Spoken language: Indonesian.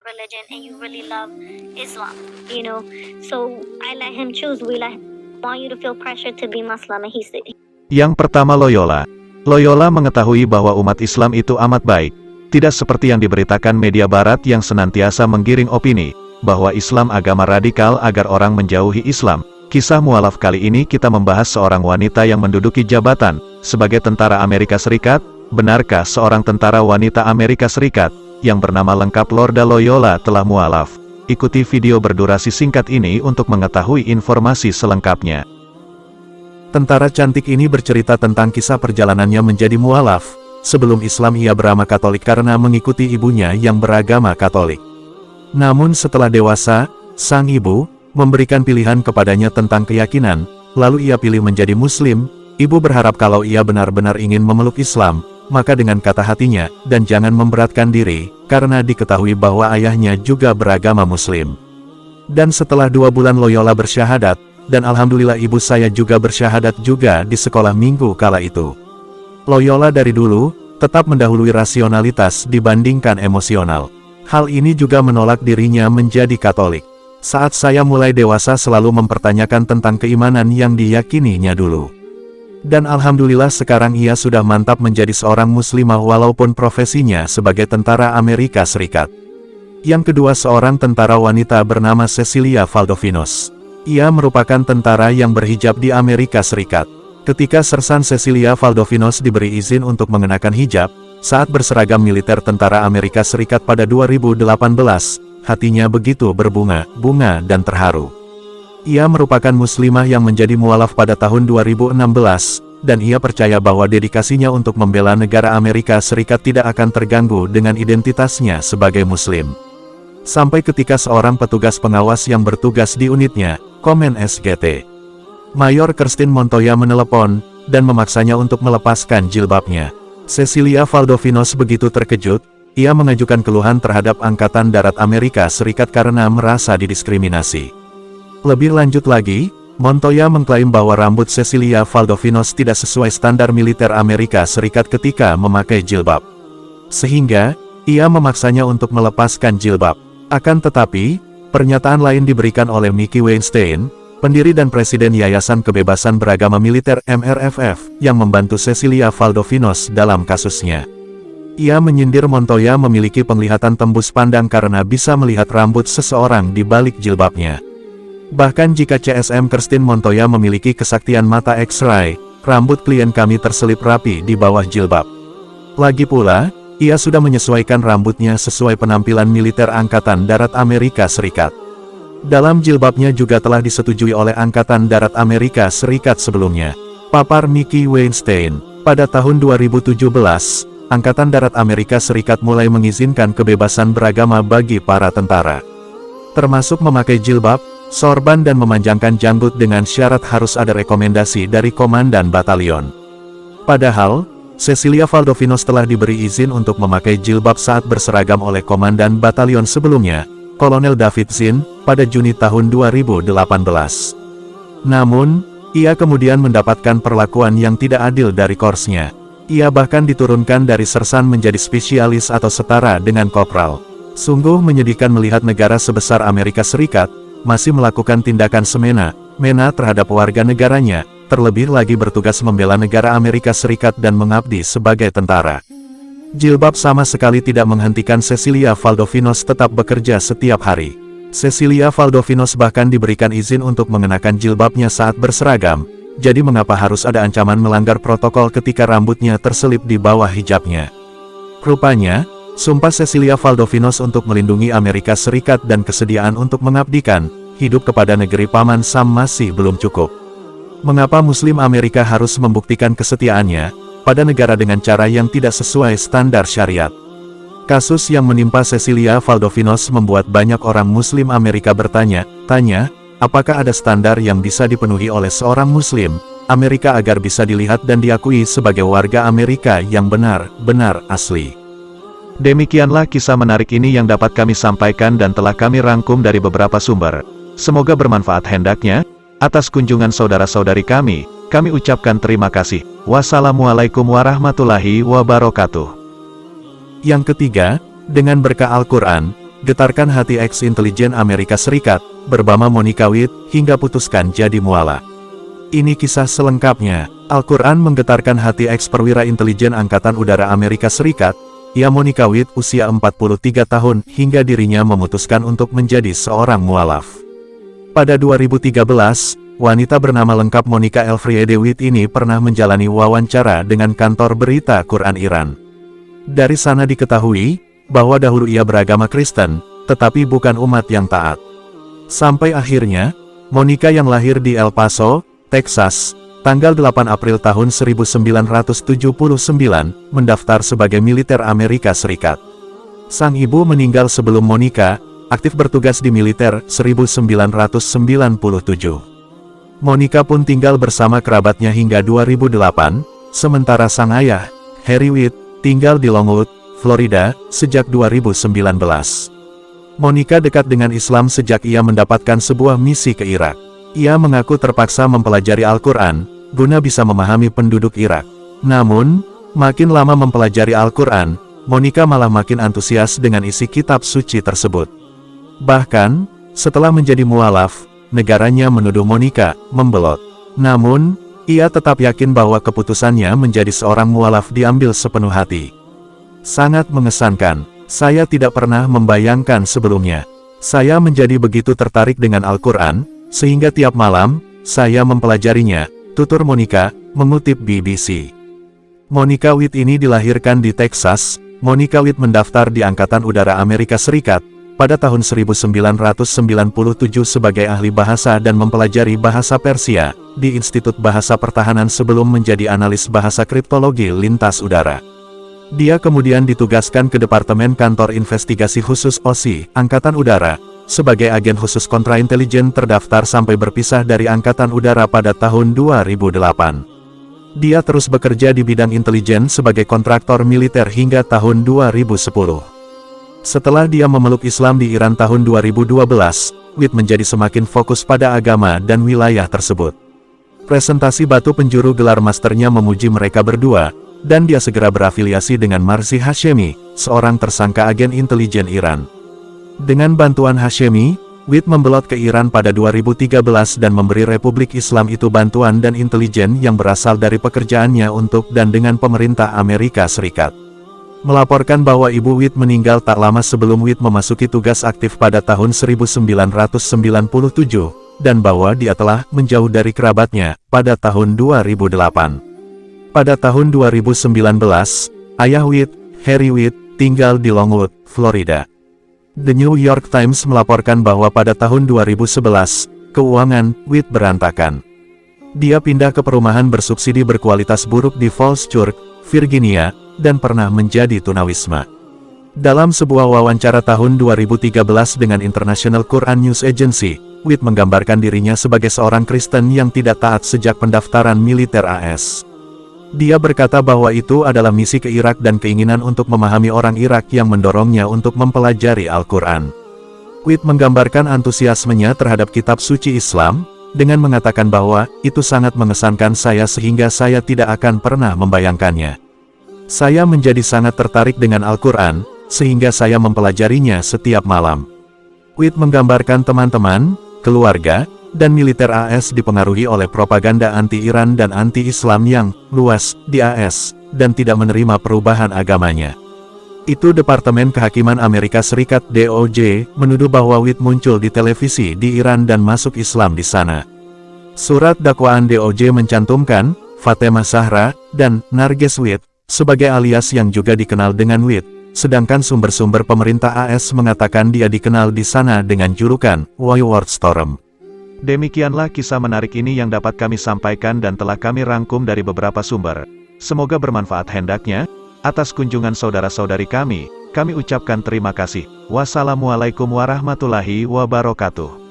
religion and you really love Islam, you know. So I let him choose. Want you to feel pressure to be Muslim, and he said. Yang pertama Loyola. Loyola mengetahui bahwa umat Islam itu amat baik. Tidak seperti yang diberitakan media barat yang senantiasa menggiring opini, bahwa Islam agama radikal agar orang menjauhi Islam. Kisah mualaf kali ini kita membahas seorang wanita yang menduduki jabatan, sebagai tentara Amerika Serikat. Benarkah seorang tentara wanita Amerika Serikat, yang bernama lengkap Lorda Loyola telah mualaf? Ikuti video berdurasi singkat ini untuk mengetahui informasi selengkapnya. Tentara cantik ini bercerita tentang kisah perjalanannya menjadi mualaf. Sebelum Islam ia beragama Katolik karena mengikuti ibunya yang beragama Katolik. Namun setelah dewasa, sang ibu memberikan pilihan kepadanya tentang keyakinan, lalu ia pilih menjadi Muslim. Ibu berharap kalau ia benar-benar ingin memeluk Islam, maka dengan kata hatinya, dan jangan memberatkan diri, karena diketahui bahwa ayahnya juga beragama Muslim. Dan setelah 2 bulan Loyola bersyahadat, dan alhamdulillah ibu saya juga bersyahadat juga di sekolah minggu kala itu. Loyola dari dulu, tetap mendahului rasionalitas dibandingkan emosional. Hal ini juga menolak dirinya menjadi Katolik. Saat saya mulai dewasa selalu mempertanyakan tentang keimanan yang diyakininya dulu. Dan alhamdulillah sekarang ia sudah mantap menjadi seorang muslimah walaupun profesinya sebagai tentara Amerika Serikat. Yang kedua seorang tentara wanita bernama Cecilia Valdovinos. Ia merupakan tentara yang berhijab di Amerika Serikat. Ketika Sersan Cecilia Valdovinos diberi izin untuk mengenakan hijab, saat berseragam militer tentara Amerika Serikat pada 2018, hatinya begitu berbunga-bunga dan terharu. Ia merupakan muslimah yang menjadi mualaf pada tahun 2016, dan ia percaya bahwa dedikasinya untuk membela negara Amerika Serikat tidak akan terganggu dengan identitasnya sebagai muslim. Sampai ketika seorang petugas pengawas yang bertugas di unitnya, Komen SGT, Mayor Kirsten Montoya menelepon, dan memaksanya untuk melepaskan jilbabnya. Cecilia Valdovinos begitu terkejut, ia mengajukan keluhan terhadap Angkatan Darat Amerika Serikat karena merasa didiskriminasi. Lebih lanjut lagi, Montoya mengklaim bahwa rambut Cecilia Valdovinos tidak sesuai standar militer Amerika Serikat ketika memakai jilbab. Sehingga, ia memaksanya untuk melepaskan jilbab. Akan tetapi, pernyataan lain diberikan oleh Mickey Weinstein, pendiri dan presiden Yayasan Kebebasan Beragama Militer MRFF, yang membantu Cecilia Valdovinos dalam kasusnya. Ia menyindir Montoya memiliki penglihatan tembus pandang karena bisa melihat rambut seseorang di balik jilbabnya. Bahkan jika CSM Kirsten Montoya memiliki kesaktian mata X-ray, rambut klien kami terselip rapi di bawah jilbab. Lagi pula, ia sudah menyesuaikan rambutnya sesuai penampilan militer Angkatan Darat Amerika Serikat. Dalam jilbabnya juga telah disetujui oleh Angkatan Darat Amerika Serikat sebelumnya. Papar Mickey Weinstein, pada tahun 2017, Angkatan Darat Amerika Serikat mulai mengizinkan kebebasan beragama bagi para tentara. Termasuk memakai jilbab, sorban dan memanjangkan janggut dengan syarat harus ada rekomendasi dari komandan batalion. Padahal, Cecilia Valdovinos telah diberi izin untuk memakai jilbab saat berseragam oleh komandan batalion sebelumnya, Kolonel David Zinn, pada Juni tahun 2018. Namun, ia kemudian mendapatkan perlakuan yang tidak adil dari korsnya. Ia bahkan diturunkan dari sersan menjadi spesialis atau setara dengan kopral. Sungguh menyedihkan melihat negara sebesar Amerika Serikat masih melakukan tindakan semena-mena terhadap warga negaranya, terlebih lagi bertugas membela negara Amerika Serikat dan mengabdi sebagai tentara. Jilbab sama sekali tidak menghentikan Cecilia Valdovinos tetap bekerja setiap hari. Cecilia Valdovinos bahkan diberikan izin untuk mengenakan jilbabnya saat berseragam, jadi mengapa harus ada ancaman melanggar protokol ketika rambutnya terselip di bawah hijabnya? Rupanya, sumpah Cecilia Valdovinos untuk melindungi Amerika Serikat dan kesediaan untuk mengabdikan hidup kepada negeri Paman Sam masih belum cukup. Mengapa Muslim Amerika harus membuktikan kesetiaannya pada negara dengan cara yang tidak sesuai standar syariat? Kasus yang menimpa Cecilia Valdovinos membuat banyak orang Muslim Amerika bertanya-tanya, apakah ada standar yang bisa dipenuhi oleh seorang Muslim Amerika agar bisa dilihat dan diakui sebagai warga Amerika yang benar-benar asli? Demikianlah kisah menarik ini yang dapat kami sampaikan dan telah kami rangkum dari beberapa sumber. Semoga bermanfaat hendaknya. Atas kunjungan saudara-saudari kami ucapkan terima kasih. Wassalamualaikum warahmatullahi wabarakatuh. Yang ketiga, dengan berkah Al-Quran, getarkan hati ex-intelijen Amerika Serikat, berbama Monica Witt, hingga putuskan jadi mualaf. Ini kisah selengkapnya. Al-Quran menggetarkan hati ex-perwira intelijen Angkatan Udara Amerika Serikat, ia Monica Witt usia 43 tahun, hingga dirinya memutuskan untuk menjadi seorang mualaf. Pada 2013, wanita bernama lengkap Monica Elfriede Witt ini pernah menjalani wawancara dengan kantor berita Quran Iran. Dari sana diketahui, bahwa dahulu ia beragama Kristen, tetapi bukan umat yang taat. Sampai akhirnya, Monica yang lahir di El Paso, Texas, tanggal 8 April tahun 1979, mendaftar sebagai militer Amerika Serikat. Sang ibu meninggal sebelum Monica aktif bertugas di militer 1997. Monica pun tinggal bersama kerabatnya hingga 2008, sementara sang ayah, Harry Witt, tinggal di Longwood, Florida, sejak 2019. Monica dekat dengan Islam sejak ia mendapatkan sebuah misi ke Irak. Ia mengaku terpaksa mempelajari Al-Quran, guna bisa memahami penduduk Irak. Namun, makin lama mempelajari Al-Quran, Monica malah makin antusias dengan isi kitab suci tersebut. Bahkan, setelah menjadi mualaf, negaranya menuduh Monica membelot. Namun, ia tetap yakin bahwa keputusannya menjadi seorang mualaf diambil sepenuh hati. Sangat mengesankan. Saya tidak pernah membayangkan sebelumnya. Saya menjadi begitu tertarik dengan Al-Quran, sehingga tiap malam, saya mempelajarinya, tutur Monica, mengutip BBC. Monica Witt ini dilahirkan di Texas. Monica Witt mendaftar di Angkatan Udara Amerika Serikat pada tahun 1997 sebagai ahli bahasa dan mempelajari bahasa Persia di Institut Bahasa Pertahanan sebelum menjadi analis bahasa kriptologi lintas udara. Dia kemudian ditugaskan ke Departemen Kantor Investigasi Khusus OSI, Angkatan Udara, sebagai agen khusus kontraintelijen terdaftar sampai berpisah dari Angkatan Udara pada tahun 2008. Dia terus bekerja di bidang intelijen sebagai kontraktor militer hingga tahun 2010. Setelah dia memeluk Islam di Iran tahun 2012, Witt menjadi semakin fokus pada agama dan wilayah tersebut. Presentasi batu penjuru gelar masternya memuji mereka berdua, dan dia segera berafiliasi dengan Marzi Hashemi, seorang tersangka agen intelijen Iran. Dengan bantuan Hashemi, Witt membelot ke Iran pada 2013 dan memberi Republik Islam itu bantuan dan intelijen yang berasal dari pekerjaannya untuk dan dengan pemerintah Amerika Serikat. Melaporkan bahwa ibu Witt meninggal tak lama sebelum Witt memasuki tugas aktif pada tahun 1997, dan bahwa dia telah menjauh dari kerabatnya pada tahun 2008. Pada tahun 2019, ayah Witt, Harry Witt, tinggal di Longwood, Florida. The New York Times melaporkan bahwa pada tahun 2011, keuangan Witt berantakan. Dia pindah ke perumahan bersubsidi berkualitas buruk di Falls Church, Virginia, dan pernah menjadi tunawisma. Dalam sebuah wawancara tahun 2013 dengan International Quran News Agency, Witt menggambarkan dirinya sebagai seorang Kristen yang tidak taat sejak pendaftaran militer AS. Dia berkata bahwa itu adalah misi ke Irak dan keinginan untuk memahami orang Irak yang mendorongnya untuk mempelajari Al-Quran. Witt menggambarkan antusiasmenya terhadap kitab suci Islam, dengan mengatakan bahwa, itu sangat mengesankan saya sehingga saya tidak akan pernah membayangkannya. Saya menjadi sangat tertarik dengan Al-Quran, sehingga saya mempelajarinya setiap malam. Witt menggambarkan teman-teman, keluarga, dan militer AS dipengaruhi oleh propaganda anti-Iran dan anti-Islam yang luas di AS, dan tidak menerima perubahan agamanya. Itu Departemen Kehakiman Amerika Serikat DOJ, menuduh bahwa Witt muncul di televisi di Iran dan masuk Islam di sana. Surat dakwaan DOJ mencantumkan, Fatemah Zahra, dan Narges Witt, sebagai alias yang juga dikenal dengan Witt, sedangkan sumber-sumber pemerintah AS mengatakan dia dikenal di sana dengan julukan, Wayward Storm. Demikianlah kisah menarik ini yang dapat kami sampaikan dan telah kami rangkum dari beberapa sumber. Semoga bermanfaat hendaknya. Atas kunjungan saudara-saudari kami ucapkan terima kasih. Wassalamualaikum warahmatullahi wabarakatuh.